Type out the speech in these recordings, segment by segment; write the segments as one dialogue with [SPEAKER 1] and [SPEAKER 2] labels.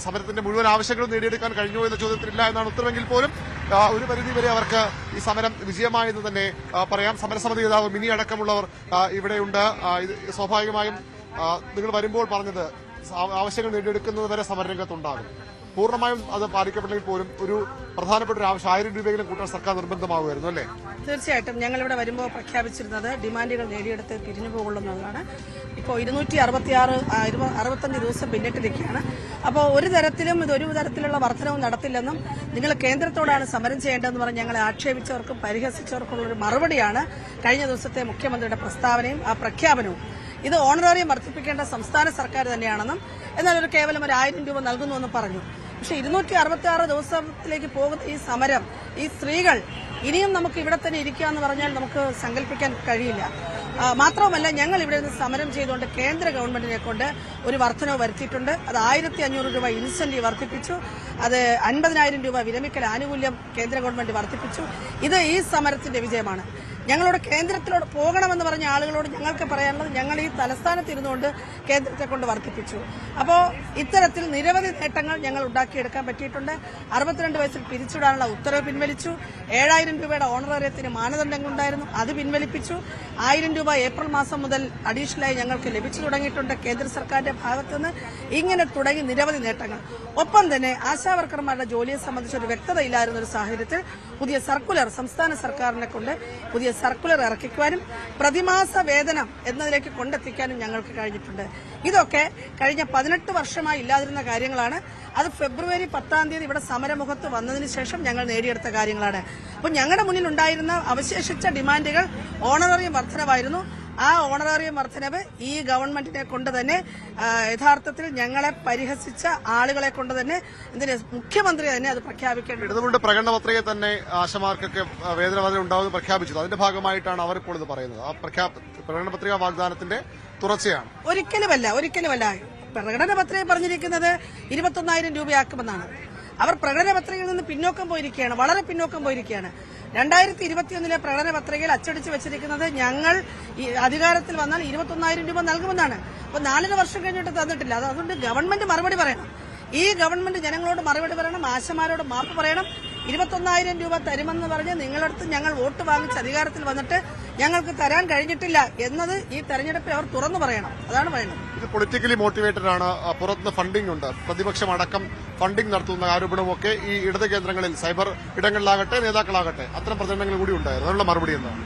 [SPEAKER 1] സമരത്തിന്റെ മുഴുവൻ ആവശ്യങ്ങളും നേടിയെടുക്കാൻ കഴിഞ്ഞു എന്ന ചോദ്യത്തിലില്ല എന്നാണ് ഉത്തരവെങ്കിൽ പോലും ഒരു പരിധിവരെ അവർക്ക് ഈ സമരം വിജയമായെന്ന് തന്നെ പറയാം. സമരസമിതി നേതാവ് മിനി അടക്കമുള്ളവർ ഇവിടെയുണ്ട്. സ്വാഭാവികമായും നിങ്ങൾ വരുമ്പോൾ പറഞ്ഞത് ആവശ്യങ്ങൾ നേടിയെടുക്കുന്നത് വരെ സമരരംഗത്തുണ്ടാകും. പൂർണ്ണമായും അത് പാലിക്കപ്പെട്ടില്ലെങ്കിൽ പോലും ഒരു പ്രധാനപ്പെട്ട ഒരു ആവശ്യം 1000 രൂപയെങ്കിലും കൂട്ടാൻ സർക്കാർ നിർബന്ധമാകുമായിരുന്നു അല്ലേ?
[SPEAKER 2] തീർച്ചയായിട്ടും ഞങ്ങളിവിടെ വരുമ്പോൾ പ്രഖ്യാപിച്ചിരുന്നത് ഡിമാൻഡുകൾ നേടിയെടുത്ത് പിരിഞ്ഞു പോകുള്ളതാണ്. ഇപ്പോൾ 265 ദിവസം പിന്നിട്ടിരിക്കുകയാണ്. അപ്പോൾ ഒരു തരത്തിലുള്ള വർധനവും നടത്തില്ലെന്നും നിങ്ങൾ കേന്ദ്രത്തോടാണ് സമരം ചെയ്യേണ്ടതെന്ന് പറഞ്ഞ് ഞങ്ങളെ ആക്ഷേപിച്ചവർക്കും പരിഹസിച്ചവർക്കുള്ളൊരു മറുപടിയാണ് കഴിഞ്ഞ ദിവസത്തെ മുഖ്യമന്ത്രിയുടെ പ്രസ്താവനയും ആ പ്രഖ്യാപനവും. ഇത് ഓണറേറിയം വർദ്ധിപ്പിക്കേണ്ട സംസ്ഥാന സർക്കാർ തന്നെയാണെന്നും എന്നാൽ കേവലം 1000 രൂപ നൽകുന്നുവെന്ന് പറഞ്ഞു. പക്ഷെ 266 ദിവസത്തിലേക്ക് പോകുന്ന ഈ സമരം, ഈ സ്ത്രീകൾ ഇനിയും നമുക്ക് ഇവിടെ തന്നെ ഇരിക്കുക എന്ന് പറഞ്ഞാൽ നമുക്ക് സങ്കല്പിക്കാൻ കഴിയില്ല. മാത്രവുമല്ല, ഞങ്ങൾ ഇവിടെ നിന്ന് സമരം ചെയ്തുകൊണ്ട് കേന്ദ്ര ഗവൺമെന്റിനെ കൊണ്ട് ഒരു വർധനവ് വരുത്തിയിട്ടുണ്ട്. അത് 1500 രൂപ ഇൻസെന്റീവ് വർദ്ധിപ്പിച്ചു. അത് 50,000 രൂപ വിരമിക്കൽ ആനുകൂല്യം കേന്ദ്ര ഗവൺമെന്റ് വർദ്ധിപ്പിച്ചു. ഇത് ഈ സമരത്തിന്റെ വിജയമാണ്. ഞങ്ങളോട് കേന്ദ്രത്തിലോട് പോകണമെന്ന് പറഞ്ഞ ആളുകളോട് ഞങ്ങൾക്ക് പറയാനുള്ളത്, ഞങ്ങൾ ഈ തലസ്ഥാനത്ത് ഇരുന്നുകൊണ്ട് കേന്ദ്രത്തെ കൊണ്ട് വർദ്ധിപ്പിച്ചു. അപ്പോൾ ഇത്തരത്തിൽ നിരവധി നേട്ടങ്ങൾ ഞങ്ങൾ ഉണ്ടാക്കിയെടുക്കാൻ പറ്റിയിട്ടുണ്ട്. 62 വയസ്സിൽ പിരിച്ചുവിടാനുള്ള ഉത്തരവ് പിൻവലിച്ചു. 7000 രൂപയുടെ ഓണറേറിയത്തിന് മാനദണ്ഡങ്ങളുണ്ടായിരുന്നു, അത് പിൻവലിപ്പിച്ചു. 1000 രൂപ ഏപ്രിൽ മാസം മുതൽ അഡീഷണലായി ഞങ്ങൾക്ക് ലഭിച്ചു തുടങ്ങിയിട്ടുണ്ട് കേന്ദ്ര സർക്കാരിന്റെ ഭാഗത്തുനിന്ന്. ഇങ്ങനെ തുടങ്ങി നിരവധി നേട്ടങ്ങൾ. ഒപ്പം തന്നെ ആശാവർക്കർമാരുടെ ജോലിയെ സംബന്ധിച്ച് ഒരു വ്യക്തതയില്ലായിരുന്ന ഒരു സാഹചര്യത്തിൽ പുതിയ സർക്കുലർ സംസ്ഥാന സർക്കാരിനെ കൊണ്ട് പുതിയ സർക്കുലർ ഇറക്കിക്കുവാനും പ്രതിമാസ വേതനം എന്നതിലേക്ക് കൊണ്ടെത്തിക്കാനും ഞങ്ങൾക്ക് കഴിഞ്ഞിട്ടുണ്ട്. ഇതൊക്കെ കഴിഞ്ഞ 18 വർഷമായി ഇല്ലാതിരുന്ന കാര്യങ്ങളാണ്. അത് ഫെബ്രുവരി 10 ഇവിടെ സമരമുഖത്ത് വന്നതിന് ശേഷം ഞങ്ങൾ നേടിയെടുത്ത കാര്യങ്ങളാണ്. അപ്പോൾ ഞങ്ങളുടെ മുന്നിൽ ഉണ്ടായിരുന്ന അവശേഷിച്ച ഡിമാൻഡുകൾ ഓണറേറിയം വർധനവായിരുന്നു. ആ ഓണറേറിയം വർധനവ് ഈ ഗവൺമെന്റിനെ കൊണ്ട് തന്നെ യഥാർത്ഥത്തിൽ ഞങ്ങളെ പരിഹസിച്ച ആളുകളെ കൊണ്ട് തന്നെ മുഖ്യമന്ത്രി തന്നെ അത് പ്രഖ്യാപിക്കേണ്ടത്.
[SPEAKER 1] ഇതുകൊണ്ട് പ്രകടന പത്രിക തന്നെ ആശമാർക്കൊക്കെ വേതന വർധന ഉണ്ടാവുമെന്ന് പ്രഖ്യാപിച്ചത്. അതിന്റെ ഭാഗമായിട്ടാണ് അവർ ഇപ്പോൾ ഇത് പറയുന്നത്. ആ പ്രകടന പത്രിക വാഗ്ദാനത്തിന്റെ തുടർച്ചയാണ്.
[SPEAKER 2] ഒരിക്കലുമല്ല. പ്രകടന പത്രിക പറഞ്ഞിരിക്കുന്നത് 21,000 രൂപയാക്കുമെന്നാണ്. അവർ പ്രകടന പത്രികയിൽ നിന്ന് പിന്നോക്കം പോയിരിക്കുകയാണ്, വളരെ പിന്നോക്കം പോയിരിക്കുകയാണ്. 2021 പ്രകടന പത്രികയിൽ അച്ചടിച്ചു വെച്ചിരിക്കുന്നത് ഞങ്ങൾ അധികാരത്തിൽ വന്നാൽ 21,000 രൂപ നൽകുമെന്നാണ്. അപ്പോൾ 4 വർഷം കഴിഞ്ഞിട്ട് തന്നിട്ടില്ല. അതുകൊണ്ട് ഗവൺമെന്റ് മറുപടി പറയണം. ഈ ഗവൺമെന്റ് ജനങ്ങളോട് മറുപടി പറയണം, ആശമാരോട് മാപ്പ് പറയണം. 21,000 രൂപ തരുമെന്ന് പറഞ്ഞ് നിങ്ങളടുത്ത് ഞങ്ങൾ വോട്ട് വാങ്ങിച്ച് അധികാരത്തിൽ വന്നിട്ട് ഞങ്ങൾക്ക് തരാൻ കഴിഞ്ഞിട്ടില്ല എന്നത് ഈ തെരഞ്ഞെടുപ്പിൽ അവർ തുറന്നു പറയണം. അതാണ് പറയുന്നത്.
[SPEAKER 1] ഇത് പൊളിറ്റിക്കലി മോട്ടിവേറ്റഡ് ആണ്. പുറത്തുനിന്ന് ഫണ്ടിംഗ് ഉണ്ട്. പ്രതിപക്ഷം അടക്കം ഫണ്ടിംഗ് നടത്തുന്ന ആരോപണമൊക്കെ ഈ ഇടത് കേന്ദ്രങ്ങളിൽ, സൈബർ ഇടങ്ങളിലാകട്ടെ നേതാക്കളാകട്ടെ അത്തരം പ്രചരണങ്ങൾ കൂടി ഉണ്ടായിരുന്നു. അതിനുള്ള മറുപടി എന്താണ്?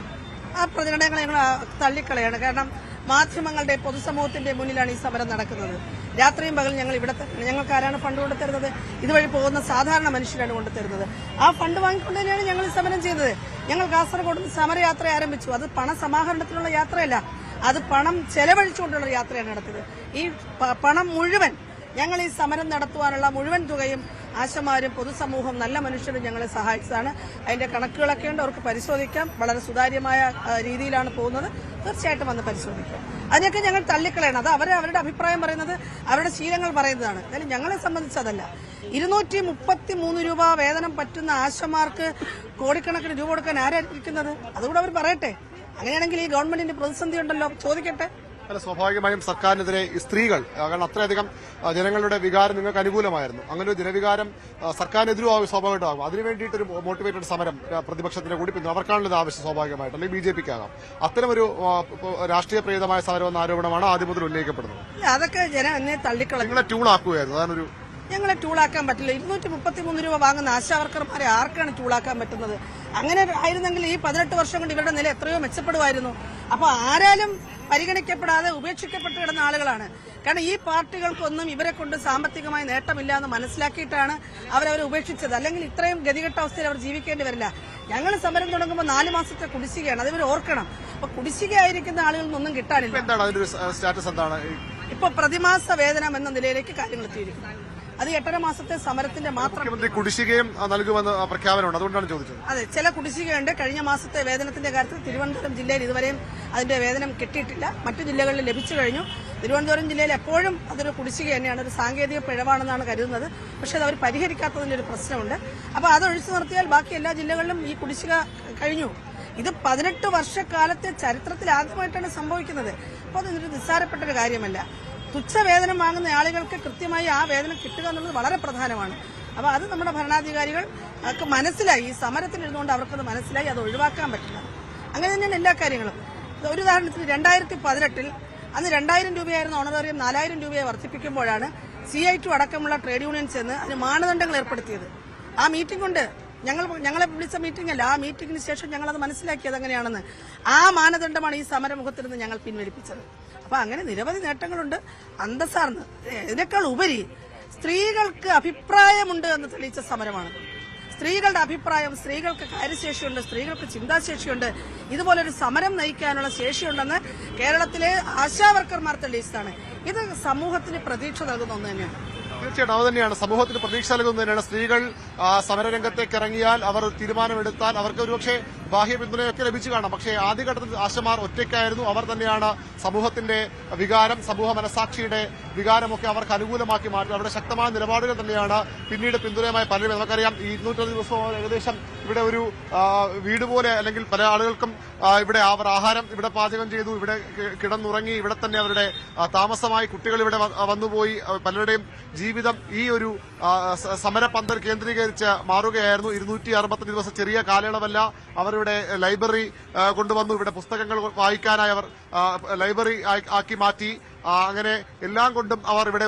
[SPEAKER 2] ആ പ്രചരണങ്ങൾ ഞങ്ങൾ തള്ളിക്കളയാണ്. കാരണം മാധ്യമങ്ങളുടെ പൊതുസമൂഹത്തിന്റെ മുന്നിലാണ് ഈ സമരം നടക്കുന്നത്. രാത്രിയും പകലും ഞങ്ങൾ ഇവിടെ ഞങ്ങൾക്ക് ആരാണ് ഫണ്ട് കൊണ്ടുതരുന്നത്? ഇതുവഴി പോകുന്ന സാധാരണ മനുഷ്യരാണ് കൊണ്ടുതരുന്നത്. ആ ഫണ്ട് വാങ്ങിക്കൊണ്ട് തന്നെയാണ് ഞങ്ങൾ ഈ സമരം ചെയ്തത്. ഞങ്ങൾ കാസർഗോഡ് സമരയാത്ര ആരംഭിച്ചു. അത് പണസമാഹരണത്തിനുള്ള യാത്രയല്ല, അത് പണം ചെലവഴിച്ചുകൊണ്ടുള്ള യാത്രയാണ് നടത്തിയത്. ഈ പണം മുഴുവൻ ഞങ്ങൾ ഈ സമരം നടത്തുവാനുള്ള മുഴുവൻ തുകയും ആശമാരും പൊതുസമൂഹം നല്ല മനുഷ്യരും ഞങ്ങളെ സഹായിച്ചതാണ്. അതിന്റെ കണക്കുകളൊക്കെ ഉണ്ട്, അവർക്ക് പരിശോധിക്കാം. വളരെ സുതാര്യമായ രീതിയിലാണ് പോകുന്നത്. തീർച്ചയായിട്ടും വന്ന് പരിശോധിക്കാം. അതിനൊക്കെ ഞങ്ങൾ തള്ളിക്കളയണം. അത് അവരുടെ അഭിപ്രായം പറയുന്നത്, അവരുടെ ശീലങ്ങൾ പറയുന്നതാണ്. എന്നാലും ഞങ്ങളെ സംബന്ധിച്ച് അതല്ല. 233 രൂപ വേതനം പറ്റുന്ന ആശമാർക്ക് കോടിക്കണക്കിന് രൂപ കൊടുക്കാൻ ആരായിരിക്കുന്നത്? അതുകൂടെ അവർ പറയട്ടെ. അങ്ങനെയാണെങ്കിൽ ഈ ഗവൺമെന്റിന്റെ പ്രതിസന്ധി ഉണ്ടല്ലോ, ചോദിക്കട്ടെ.
[SPEAKER 1] അല്ല, സ്വാഭാവികമായും സർക്കാരിനെതിരെ സ്ത്രീകൾ, കാരണം അത്രയധികം ജനങ്ങളുടെ വികാരം നിങ്ങൾക്ക് അനുകൂലമായിരുന്നു. അങ്ങനെ ഒരു ജനവികാരം സർക്കാരിനെതിരും സ്വാഭാവികമാകും. അതിനു വേണ്ടിയിട്ടൊരു മോട്ടിവേറ്റഡ് സമരം പ്രതിപക്ഷത്തിന്റെ കൂടി പിന്നെ അവർക്കാണല്ലോ ഇത് ആവശ്യം സ്വാഭാവികമായിട്ട്, അല്ലെങ്കിൽ BJPക്കാകാം. അത്തരമൊരു രാഷ്ട്രീയ പ്രേരിതമായ സമരം എന്ന ആരോപണമാണ് ആദ്യം മുതൽ ഉന്നയിക്കപ്പെടുന്നത്.
[SPEAKER 2] അതൊക്കെ ജനം എന്നെ തള്ളിക്കളഞ്ഞു.
[SPEAKER 1] നിങ്ങളെ ടൂളാക്കുകയായിരുന്നു. അതാണൊരു
[SPEAKER 2] ഞങ്ങളെ ടൂളാക്കാൻ പറ്റില്ല. 233 രൂപ വാങ്ങുന്ന ആശാവർക്കർമാരെ ആർക്കാണ് ടൂളാക്കാൻ പറ്റുന്നത്? അങ്ങനെ ആയിരുന്നെങ്കിൽ ഈ 18 വർഷം കൊണ്ട് ഇവരുടെ നില എത്രയോ മെച്ചപ്പെടുമായിരുന്നു. അപ്പോൾ ആരാലും പരിഗണിക്കപ്പെടാതെ ഉപേക്ഷിക്കപ്പെട്ട് കിടന്ന ആളുകളാണ്. കാരണം ഈ പാർട്ടികൾക്കൊന്നും ഇവരെ കൊണ്ട് സാമ്പത്തികമായി നേട്ടമില്ല എന്ന് മനസ്സിലാക്കിയിട്ടാണ് അവരവരെ ഉപേക്ഷിച്ചത്. അല്ലെങ്കിൽ ഇത്രയും ഗതികെട്ട അവസ്ഥയിൽ അവർ ജീവിക്കേണ്ടി വരില്ല. ഞങ്ങൾ സമരം തുടങ്ങുമ്പോൾ 4 മാസത്തെ കുടിശ്ശികയാണ്, അത് ഇവർ ഓർക്കണം. അപ്പൊ കുടിശ്ശികയായിരിക്കുന്ന ആളുകളിൽ നിന്നൊന്നും കിട്ടാനില്ല.
[SPEAKER 1] സ്റ്റാറ്റസ് എന്താണ്?
[SPEAKER 2] ഇപ്പൊ പ്രതിമാസ വേതനം എന്ന നിലയിലേക്ക് കാര്യങ്ങൾ എത്തിയിരിക്കുന്നു. അത് 8.5 മാസത്തെ സമരത്തിന്റെ മാത്രം
[SPEAKER 1] കുടിശ്ശികയും നൽകുമെന്ന് പ്രഖ്യാപനമുണ്ട്. അതുകൊണ്ടാണ് ചോദിച്ചത്.
[SPEAKER 2] അതെ, ചില കുടിശ്ശികയുണ്ട്. കഴിഞ്ഞ മാസത്തെ വേതനത്തിന്റെ കാര്യത്തിൽ തിരുവനന്തപുരം ജില്ലയിൽ ഇതുവരെയും അതിന്റെ വേതനം കിട്ടിയിട്ടില്ല. മറ്റു ജില്ലകളിൽ ലഭിച്ചു കഴിഞ്ഞു. തിരുവനന്തപുരം ജില്ലയിൽ എപ്പോഴും അതൊരു കുടിശ്ശിക തന്നെയാണ്. ഒരു സാങ്കേതിക പിഴവാണെന്നാണ് കരുതുന്നത്. പക്ഷെ അത് അവർ പരിഹരിക്കാത്തതിന്റെ ഒരു പ്രശ്നമുണ്ട്. അപ്പോൾ അത് ഒഴിച്ചു നിർത്തിയാൽ ബാക്കി എല്ലാ ജില്ലകളിലും ഈ കുടിശ്ശിക കഴിഞ്ഞു. ഇത് 18 വർഷക്കാലത്തെ ചരിത്രത്തിൽ ആദ്യമായിട്ടാണ് സംഭവിക്കുന്നത്. അപ്പോൾ അതൊരു നിസ്സാരപ്പെട്ടൊരു കാര്യമല്ല. തുച്ഛവേതനം വാങ്ങുന്ന ആളുകൾക്ക് കൃത്യമായി ആ വേതനം കിട്ടുക എന്നുള്ളത് വളരെ പ്രധാനമാണ്. അപ്പോൾ അത് നമ്മുടെ ഭരണാധികാരികൾക്ക് മനസ്സിലായി, ഈ സമരത്തിലിരുന്നുകൊണ്ട് അവർക്കത് മനസ്സിലായി, അത് ഒഴിവാക്കാൻ പറ്റില്ല. അങ്ങനെ തന്നെയാണ് എല്ലാ കാര്യങ്ങളും. ഒരു ഉദാഹരണത്തിന് 2018 അന്ന് 2000 രൂപയായിരുന്ന ഓണറേറിയം 4000 രൂപയെ വർദ്ധിപ്പിക്കുമ്പോഴാണ് CI2 അടക്കമുള്ള ട്രേഡ് യൂണിയൻസ് എന്ന് അതിന് മാനദണ്ഡങ്ങൾ ഏർപ്പെടുത്തിയത്. ആ മീറ്റിംഗ് കൊണ്ട് ഞങ്ങളെ വിളിച്ച മീറ്റിംഗ് അല്ല, ആ മീറ്റിംഗിന് ശേഷം ഞങ്ങളത് മനസ്സിലാക്കിയത് എങ്ങനെയാണെന്ന്. ആ മാനദണ്ഡമാണ് ഈ സമരമുഖത്തിൽ നിന്ന് ഞങ്ങൾ പിൻവലിപ്പിച്ചത്. അപ്പൊ അങ്ങനെ നിരവധി നേട്ടങ്ങളുണ്ട്. അന്തസ്സാർന്ന് ഇതിനേക്കാൾ ഉപരി സ്ത്രീകൾക്ക് അഭിപ്രായമുണ്ട് എന്ന് തെളിയിച്ച സമരമാണ്. സ്ത്രീകളുടെ അഭിപ്രായം, സ്ത്രീകൾക്ക് കാര്യശേഷിയുണ്ട്, സ്ത്രീകൾക്ക് ചിന്താശേഷിയുണ്ട്, ഇതുപോലൊരു സമരം നയിക്കാനുള്ള ശേഷിയുണ്ടെന്ന് കേരളത്തിലെ ആശാവർക്കർമാർ തെളിയിച്ചതാണ്. ഇത് സമൂഹത്തിന് പ്രതീക്ഷ നൽകുന്ന ഒന്ന് തന്നെയാണ്.
[SPEAKER 1] തീർച്ചയായിട്ടും അത് തന്നെയാണ്, സമൂഹത്തിന് പ്രതീക്ഷ നൽകുന്നത് തന്നെയാണ്. സ്ത്രീകൾ സമരരംഗത്തേക്ക് ഇറങ്ങിയാൽ, അവർ തീരുമാനമെടുത്താൽ അവർക്ക് ഒരുപക്ഷെ ബാഹ്യ പിന്തുണയൊക്കെ ലഭിച്ചു കാണാം. പക്ഷേ ആദ്യഘട്ടത്തിൽ ആശമാർ ഒറ്റയ്ക്കായിരുന്നു. അവർ തന്നെയാണ് സമൂഹത്തിന്റെ വികാരം, സമൂഹ മനസാക്ഷിയുടെ വികാരമൊക്കെ അവർക്ക് അനുകൂലമാക്കി മാറ്റി. അവരുടെ ശക്തമായ നിലപാടുകൾ തന്നെയാണ് പിന്നീട് പിന്തുണയുമായി പലരും. നമുക്കറിയാം, ഈ 220 ദിവസം ഏകദേശം ഇവിടെ ഒരു വീട് പോലെ, അല്ലെങ്കിൽ പല ആളുകൾക്കും ഇവിടെ അവർ ആഹാരം ഇവിടെ പാചകം ചെയ്തു, ഇവിടെ കിടന്നുറങ്ങി, ഇവിടെ തന്നെ അവരുടെ താമസമായി, കുട്ടികൾ ഇവിടെ വന്നുപോയി. പലരുടെയും ജീവിതം ഈ ഒരു സമരപന്തൽ കേന്ദ്രീകരിച്ച് മാറുകയായിരുന്നു. 265 ദിവസം ചെറിയ കാലയളവല്ല. അവരുടെ ലൈബ്രറി കൊണ്ടുവന്നു, ഇവിടെ പുസ്തകങ്ങൾ വായിക്കാനായി അവർ ലൈബ്രറി ആക്കി മാറ്റി. അങ്ങനെ എല്ലാം കൊണ്ടും അവർ ഇവിടെ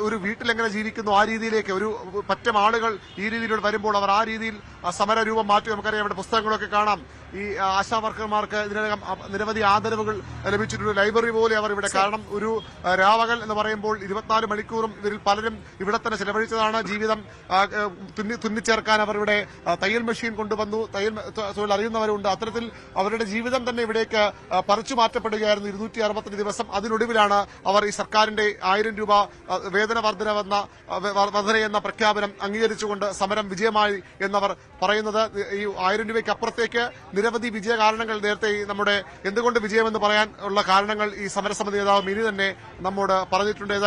[SPEAKER 1] ഒരു വീട്ടിലെങ്ങനെ ജീവിക്കുന്നു ആ രീതിയിലേക്ക്, ഒരു പറ്റം ആളുകൾ ഈ രീതിയിലൂടെ വരുമ്പോൾ അവർ ആ രീതിയിൽ സമരരൂപം മാറ്റി. നമുക്കറിയാം, ഇവിടെ പുസ്തകങ്ങളൊക്കെ കാണാം. ഈ ആശാ വർക്കർമാർക്ക് ഇതിനകം നിരവധി ആദരവുകൾ ലഭിച്ചിട്ടുണ്ട്. ലൈബ്രറി പോലെ അവർ ഇവിടെ, കാരണം ഒരു രാവകൽ എന്ന് പറയുമ്പോൾ 24 മണിക്കൂറും ഇവരിൽ പലരും ഇവിടെ തന്നെ ചെലവഴിച്ചതാണ്. ജീവിതം തുന്നിച്ചേർക്കാൻ അവർ ഇവിടെ തയ്യൽ മെഷീൻ കൊണ്ടുവന്നു, തയ്യൽ തൊഴിൽ അറിയുന്നവരുണ്ട്. അത്തരത്തിൽ അവരുടെ ജീവിതം തന്നെ ഇവിടേക്ക് പറിച്ചു മാറ്റപ്പെടുകയായിരുന്നു 265 ദിവസം. അതിനൊടുവിലാണ് അവർ ഈ സർക്കാരിന്റെ 1000 രൂപ വേതന വർധനയെന്ന പ്രഖ്യാപനം അംഗീകരിച്ചുകൊണ്ട് സമരം വിജയമായി എന്നവർ പറയുന്നത്. ഈ 1000 രൂപയ്ക്ക് അപ്പുറത്തേക്ക് നിരവധി വിജയ കാരണങ്ങൾ നേരത്തെ നമ്മുടെ എന്തുകൊണ്ട് വിജയമെന്ന് പറയാൻ ഉള്ള കാരണങ്ങൾ ഈ സമരസമിതി നേതാവ് മിനി തന്നെ നമ്മോട് പറഞ്ഞിട്ടുണ്ട്.